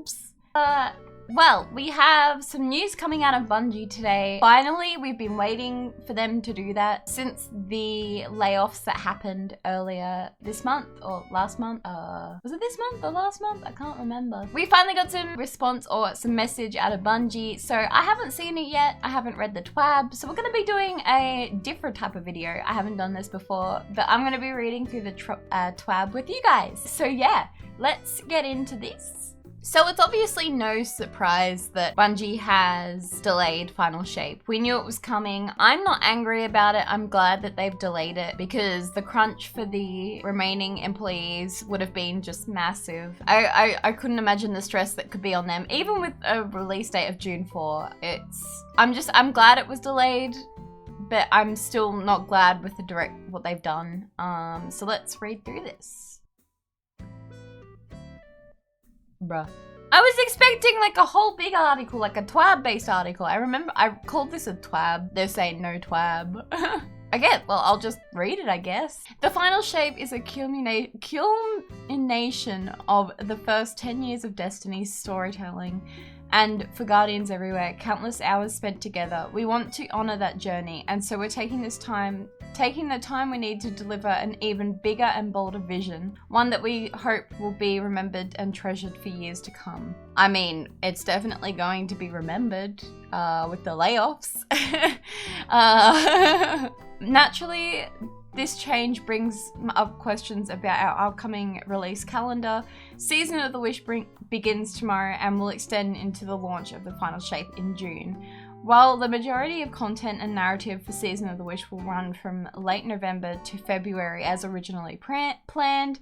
twabs. Well, we have some news coming out of Bungie today. Finally, we've been waiting for them to do that since the layoffs that happened earlier this month or last month. Was it this month or last month? I can't remember. We finally got some response or some message out of Bungie. So I haven't seen it yet. I haven't read the twab. So we're going to be doing a different type of video. I haven't done this before, but I'm going to be reading through the twab with you guys. So yeah, let's get into this. So it's obviously no surprise that Bungie has delayed Final Shape. We knew it was coming. I'm not angry about it. I'm glad that they've delayed it because the crunch for the remaining employees would have been just massive. I couldn't imagine the stress that could be on them, even with a release date of June 4. I'm glad it was delayed, but I'm still not glad with what they've done. So let's read through this. Bruh. I was expecting like a whole big article, like a twab-based article. I remember I called this a twab. They're saying no twab. Well, I'll just read it, I guess. The Final Shape is a culmination of the first 10 years of Destiny's storytelling, and for Guardians everywhere, countless hours spent together. We want to honor that journey, and so we're taking the time we need to deliver an even bigger and bolder vision, one that we hope will be remembered and treasured for years to come. I mean, it's definitely going to be remembered with the layoffs. Naturally, this change brings up questions about our upcoming release calendar. Season of the Wish begins tomorrow and will extend into the launch of the Final Shape in June. While the majority of content and narrative for Season of the Wish will run from late November to February as originally planned,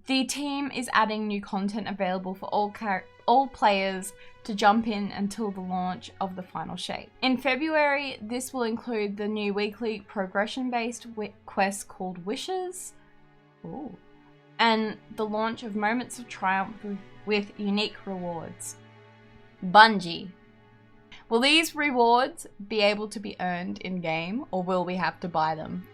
the team is adding new content available for all players to jump in until the launch of the Final Shape. In February, this will include the new weekly progression-based quest called Wishes, and the launch of Moments of Triumph with unique rewards. Bungie. Will these rewards be able to be earned in-game, or will we have to buy them?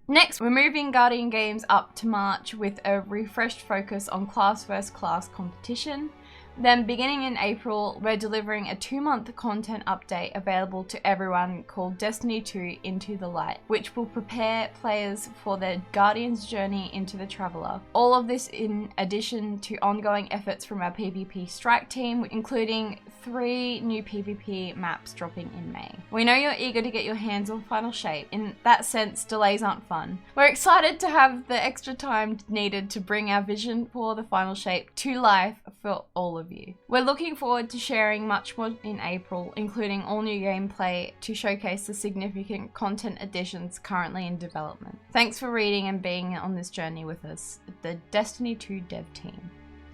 Next, we're moving Guardian games up to March with a refreshed focus on class vs class competition. Then beginning in April, we're delivering a 2-month content update available to everyone called Destiny 2 Into the Light, which will prepare players for their Guardian's journey into the Traveler. All of this in addition to ongoing efforts from our PvP strike team, including 3 new PvP maps dropping in May. We know you're eager to get your hands on Final Shape. In that sense, delays aren't fun. We're excited to have the extra time needed to bring our vision for the Final Shape to life for all of you. We're looking forward to sharing much more in April, including all new gameplay to showcase the significant content additions currently in development. Thanks for reading and being on this journey with us, the Destiny 2 dev team.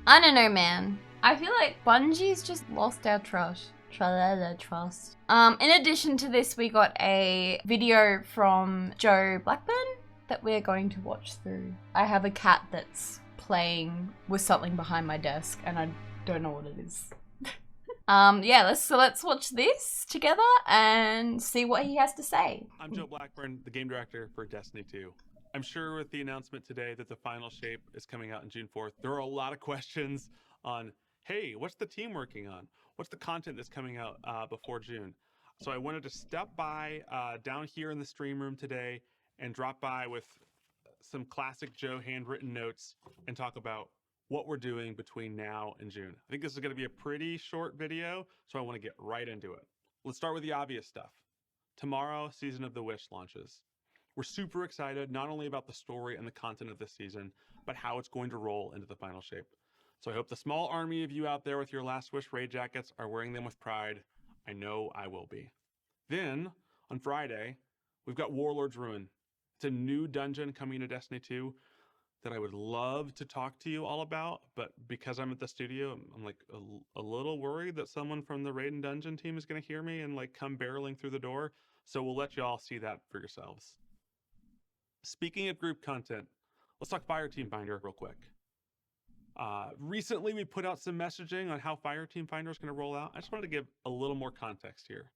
I don't know, man. I feel like Bungie's just lost our trust. In addition to this, we got a video from Joe Blackburn that we're going to watch through. I have a cat that's playing with something behind my desk and I don't know what it is. Let's watch this together and see what he has to say. I'm Joe Blackburn, the game director for Destiny 2. I'm sure with the announcement today that the Final Shape is coming out on June 4th, there are a lot of questions on, hey, what's the team working on? What's the content that's coming out before June? So I wanted to step by down here in the stream room today and drop by with some classic Joe handwritten notes and talk about what we're doing between now and June. I think this is going to be a pretty short video, so I want to get right into it. Let's start with the obvious stuff. Tomorrow, Season of the Wish launches. We're super excited not only about the story and the content of this season, but how it's going to roll into the Final Shape. So I hope the small army of you out there with your Last Wish raid jackets are wearing them with pride. I know I will be. Then, on Friday, we've got Warlord's Ruin. It's a new dungeon coming to Destiny 2 that I would love to talk to you all about, but because I'm at the studio, I'm like a little worried that someone from the Raid and Dungeon team is going to hear me and like come barreling through the door. So we'll let you all see that for yourselves. Speaking of group content, let's talk Fireteam Finder real quick. Recently, we put out some messaging on how Fireteam Finder is going to roll out. I just wanted to give a little more context here.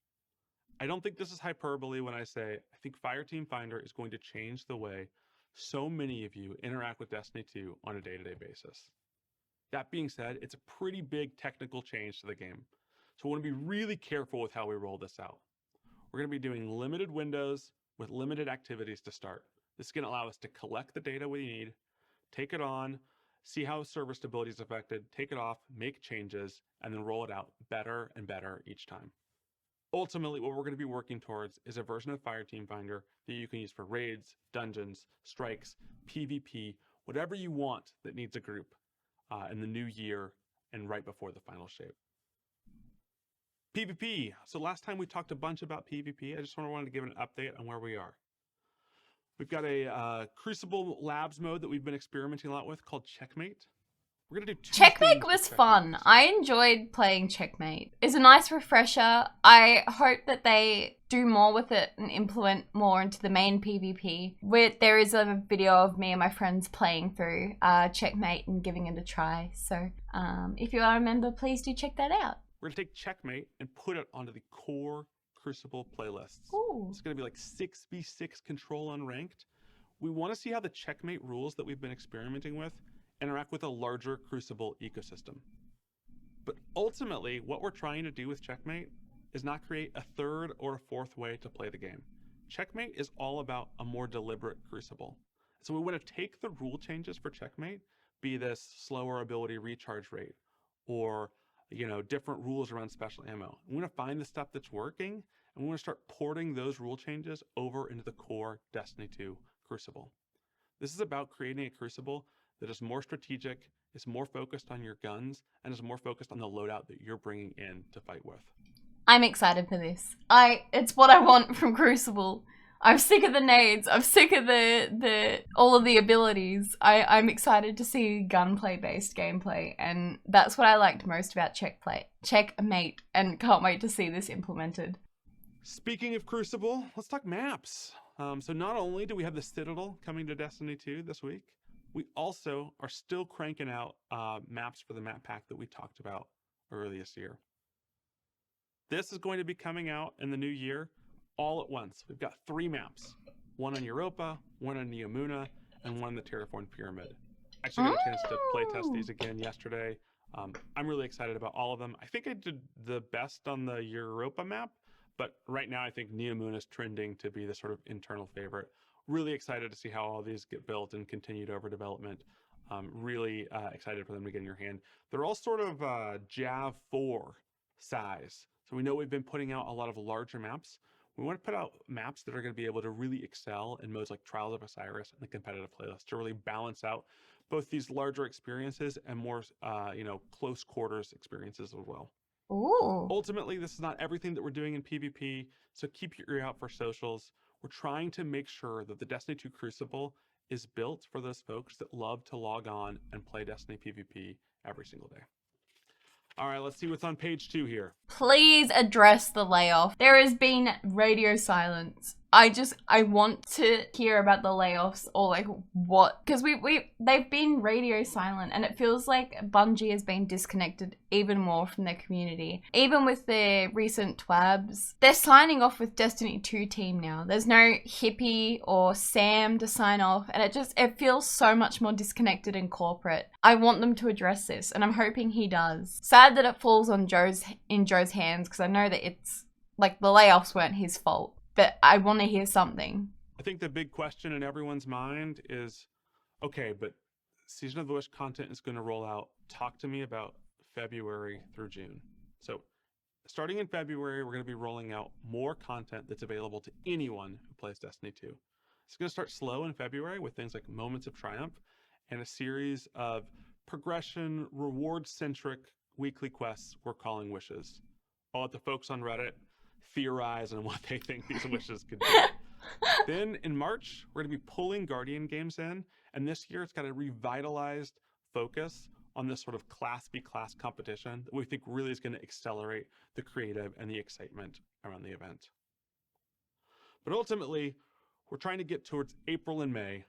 I don't think this is hyperbole when I say I think Fireteam Finder is going to change the way so many of you interact with Destiny 2 on a day-to-day basis. That being said, it's a pretty big technical change to the game. So we want to be really careful with how we roll this out. We're going to be doing limited windows with limited activities to start. This is going to allow us to collect the data we need, take it on, see how server stability is affected, take it off, make changes, and then roll it out better and better each time. Ultimately, what we're going to be working towards is a version of Fireteam Finder that you can use for raids, dungeons, strikes, PvP, whatever you want that needs a group in the new year and right before the final shape. PvP. So last time we talked a bunch about PvP. I just wanted to give an update on where we are. We've got a Crucible Labs mode that we've been experimenting a lot with called Checkmate. We're going to do Checkmate was fun. I enjoyed playing Checkmate. It's a nice refresher. I hope that they do more with it and implement more into the main PvP. There is a video of me and my friends playing through Checkmate and giving it a try. So if you are a member, please do check that out. We're going to take Checkmate and put it onto the core Crucible playlists. Ooh. It's going to be like 6v6 control unranked. We want to see how the Checkmate rules that we've been experimenting with interact with a larger Crucible ecosystem. But ultimately, what we're trying to do with Checkmate is not create a third or a fourth way to play the game. Checkmate is all about a more deliberate Crucible. So we want to take the rule changes for Checkmate, be this slower ability recharge rate, or different rules around special ammo. We want to find the stuff that's working, and we want to start porting those rule changes over into the core Destiny 2 Crucible. This is about creating a Crucible that is more strategic, is more focused on your guns, and is more focused on the loadout that you're bringing in to fight with. I'm excited for this. It's what I want from Crucible. I'm sick of the nades. I'm sick of all of the abilities. I'm excited to see gunplay-based gameplay, and that's what I liked most about Checkmate, and can't wait to see this implemented. Speaking of Crucible, let's talk maps. So not only do we have the Citadel coming to Destiny 2 this week, we also are still cranking out maps for the map pack that we talked about earlier this year. This is going to be coming out in the new year all at once. We've got 3 maps, one on Europa, one on Neomuna, and one on the Terraformed Pyramid. Actually got a chance to play test these again yesterday. I'm really excited about all of them. I think I did the best on the Europa map, but right now I think Neomuna is trending to be the sort of internal favorite. Really excited to see how all these get built and continued over development. Really excited for them to get in your hand. They're all sort of Jav 4 size. So we know we've been putting out a lot of larger maps. We want to put out maps that are going to be able to really excel in modes like Trials of Osiris and the competitive playlist to really balance out both these larger experiences and more, close quarters experiences as well. Ooh. Ultimately, this is not everything that we're doing in PvP, so keep your ear out for socials. We're trying to make sure that the Destiny 2 Crucible is built for those folks that love to log on and play Destiny PvP every single day. All right, let's see what's on page 2 here. Please address the layoff. There has been radio silence. I want to hear about the layoffs, or like what, because they've been radio silent, and it feels like Bungie has been disconnected even more from their community. Even with their recent TWABs, they're signing off with Destiny 2 team now. There's no Hippie or Sam to sign off, and it feels so much more disconnected and corporate. I want them to address this, and I'm hoping he does. Sad that it falls on Joe's hands, because I know that it's like the layoffs weren't his fault. But I want to hear something. I think the big question in everyone's mind is, okay, but Season of the Wish content is going to roll out. Talk to me about February through June. So starting in February, we're going to be rolling out more content that's available to anyone who plays Destiny 2. It's going to start slow in February with things like Moments of Triumph and a series of progression, reward-centric weekly quests we're calling wishes. I'll let the folks on Reddit theorize on what they think these wishes could be. Then in March, we're going to be pulling Guardian games in, and this year it's got a revitalized focus on this sort of Class v Class competition that we think really is going to accelerate the creative and the excitement around the event. But ultimately, we're trying to get towards April and May.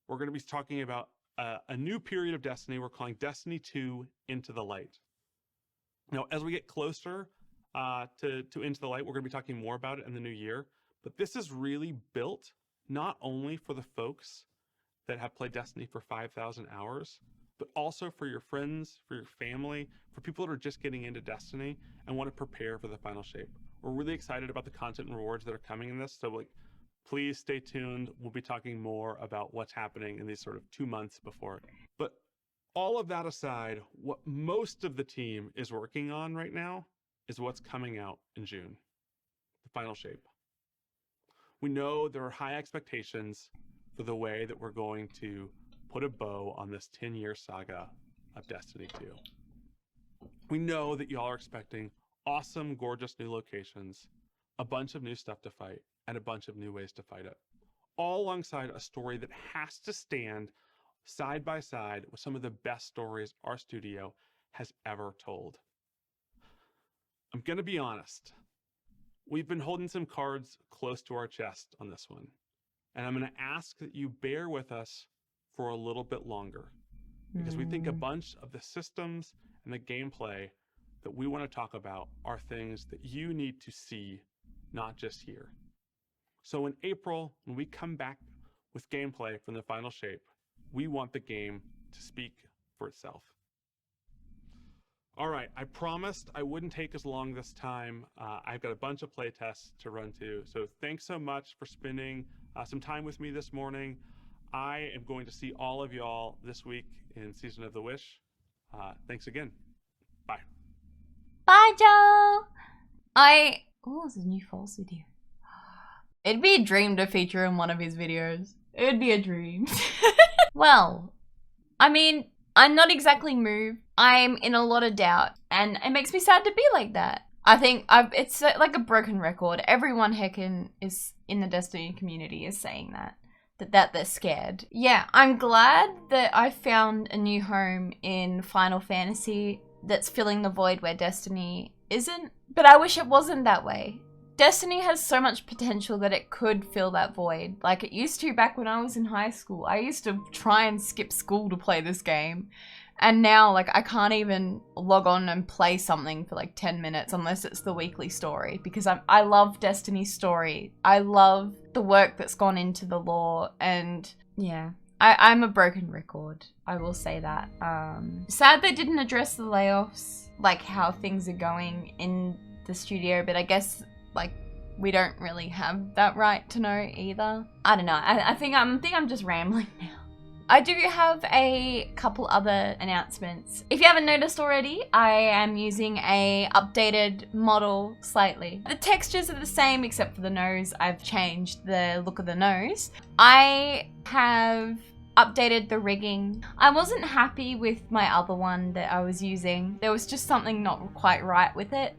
We're going to be talking about a new period of Destiny we're calling Destiny 2 Into the Light. Now, as we get closer to Into the Light, we're going to be talking more about it in the new year, but this is really built not only for the folks that have played Destiny for 5,000 hours, but also for your friends, for your family, for people that are just getting into Destiny and want to prepare for the final shape. We're really excited about the content and rewards that are coming in this. So please stay tuned. We'll be talking more about what's happening in these sort of 2 months before it. But all of that aside, what most of the team is working on right now is what's coming out in June, the final shape. We know there are high expectations for the way that we're going to put a bow on this 10-year saga of Destiny 2. We know that y'all are expecting awesome, gorgeous new locations, a bunch of new stuff to fight, and a bunch of new ways to fight it, all alongside a story that has to stand side by side with some of the best stories our studio has ever told. I'm gonna be honest. We've been holding some cards close to our chest on this one, and I'm gonna ask that you bear with us for a little bit longer, because we think a bunch of the systems and the gameplay that we want to talk about are things that you need to see, not just hear. So in April, when we come back with gameplay from the final shape, we want the game to speak for itself. All right, I promised I wouldn't take as long this time. I've got a bunch of play tests to run to, so thanks so much for spending some time with me this morning. I am going to see all of y'all this week in Season of the Wish. Thanks again. Bye. Bye, Joe. Oh, there's a new Falls video. It'd be a dream to feature in one of his videos. It'd be a dream. Well, I mean, I'm not exactly moved. I'm in a lot of doubt, and it makes me sad to be like that. I think it's like a broken record. Everyone heckin' is in the Destiny community is saying that they're scared. Yeah, I'm glad that I found a new home in Final Fantasy that's filling the void where Destiny isn't, but I wish it wasn't that way. Destiny has so much potential that it could fill that void, like it used to back when I was in high school. I used to try and skip school to play this game, and now like I can't even log on and play something for like 10 minutes unless it's the weekly story, because I love Destiny's story. I love the work that's gone into the lore, and yeah, I'm a broken record, I will say that. Sad they didn't address the layoffs, like how things are going in the studio, but I guess like we don't really have that right to know either. I don't know. I think I'm just rambling now. I do have a couple other announcements. If you haven't noticed already, I am using a updated model slightly. The textures are the same except for the nose. I've changed the look of the nose. I have updated the rigging. I wasn't happy with my other one that I was using. There was just something not quite right with it.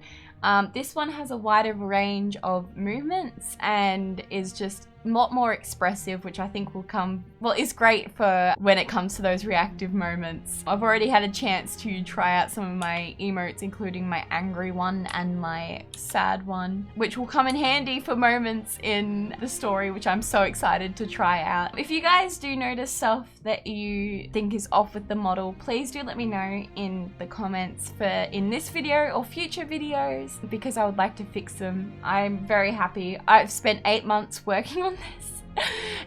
This one has a wider range of movements and is just a lot more expressive, which I think will is great for when it comes to those reactive moments. I've already had a chance to try out some of my emotes, including my angry one and my sad one, which will come in handy for moments in the story, which I'm so excited to try out. If you guys do notice stuff that you think is off with the model, please do let me know in the comments in this video or future videos, because I would like to fix them. I'm very happy. I've spent 8 months working on this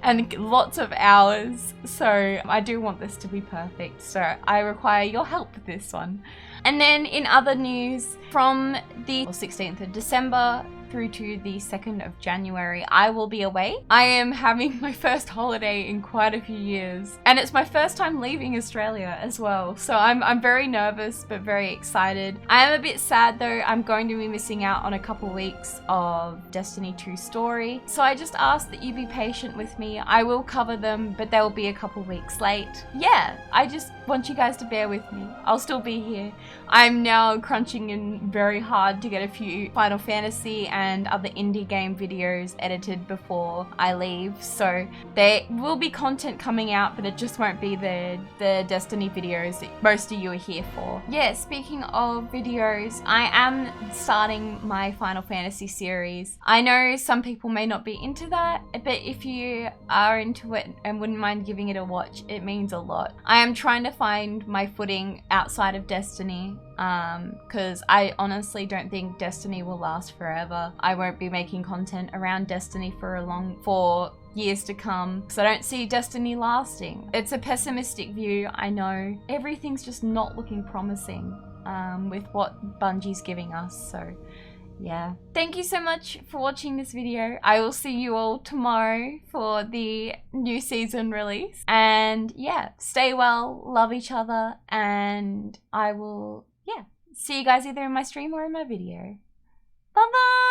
and lots of hours, so I do want this to be perfect, so I require your help with this one. And then in other news, from the 16th of December through to the 2nd of January, I will be away. I am having my first holiday in quite a few years, and it's my first time leaving Australia as well, so I'm very nervous but very excited. I am a bit sad though. I'm going to be missing out on a couple weeks of Destiny 2 story, so I just ask that you be patient with me. I will cover them, but they'll be a couple weeks late. Yeah, I just want you guys to bear with me. I'll still be here. I'm now crunching in very hard to get a few Final Fantasy and other indie game videos edited before I leave, so there will be content coming out, but it just won't be the Destiny videos that most of you are here for. Yeah, speaking of videos, I am starting my Final Fantasy series. I know some people may not be into that, but if you are into it and wouldn't mind giving it a watch, it means a lot. I am trying to find my footing outside of Destiny, because I honestly don't think Destiny will last forever. I won't be making content around Destiny for years to come, because I don't see Destiny lasting. It's a pessimistic view, I know. Everything's just not looking promising with what Bungie's giving us, so yeah. Thank you so much for watching this video. I will see you all tomorrow for the new season release. And yeah, stay well, love each other, and I will, yeah, see you guys either in my stream or in my video. Bye bye!